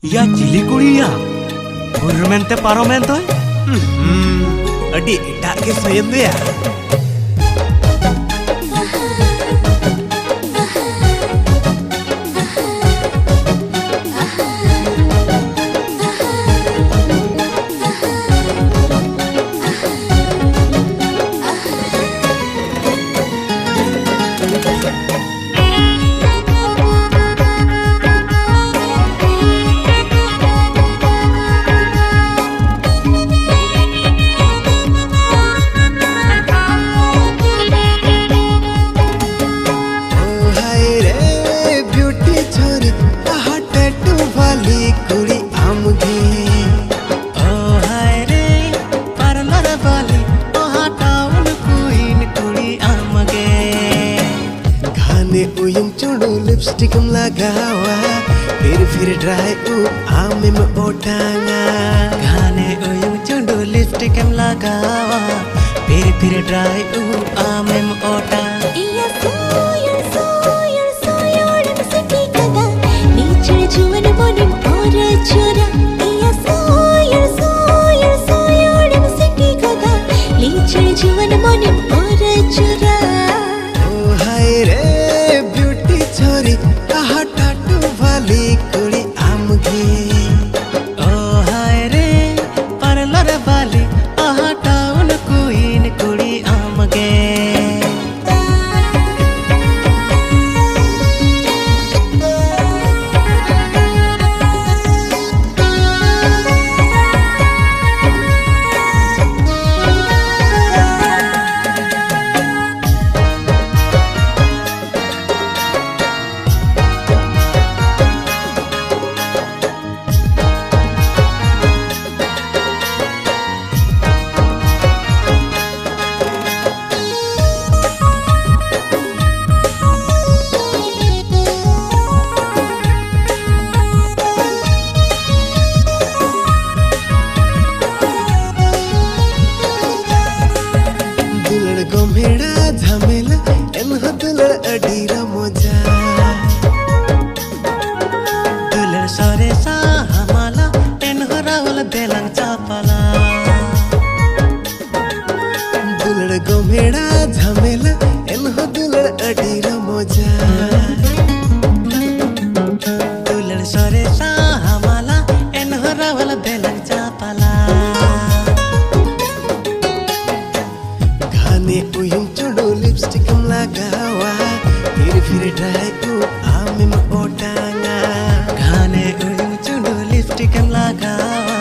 या चिली कुड़िया मेनते पारोमेन तो अड़ी एटाग के सयन दिया लिपस्टिक लगावा फिर ड्राई आमे में ओटांगा गाने उयुं चुंडू लिपस्टिक लगावा फिर ड्राई आमे में ओटा गोमेड़ा झमेला एनहो दुलड़ अडीर मोजा दुलड़ सरे सा हमाला एनहो रावल बेलंग चापला गाने उयुं चुडू लिपस्टिक लगावा फिर ड्राई आमे में ओटांगा गाने उयुं चुडू लिपस्टिक लगावा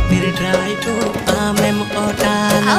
फिर ड्राई आमे में ओटांगा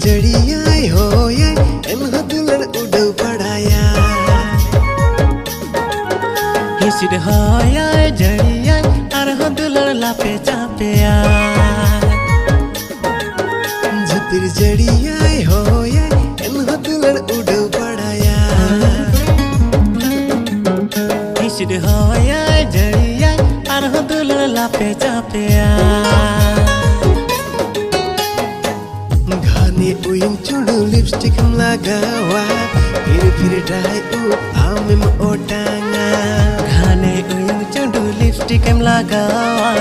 जड़िया हो ये एनहो दुलड़ उड़ पड़ाया हिसिड होया जड़िया अरहो दुलड़ लापे चापेया झपिर जड़िया हो ये एनहो दुलड़ उड़ पड़ाया हिसिड होया जड़िया अरहो दुलड़ लापे चापेया उयुं चुडू लिपस्टिक लगावा फिर ड्राई आमे में ओटांगा गाने उयुं चुडू लिपस्टिक लगावा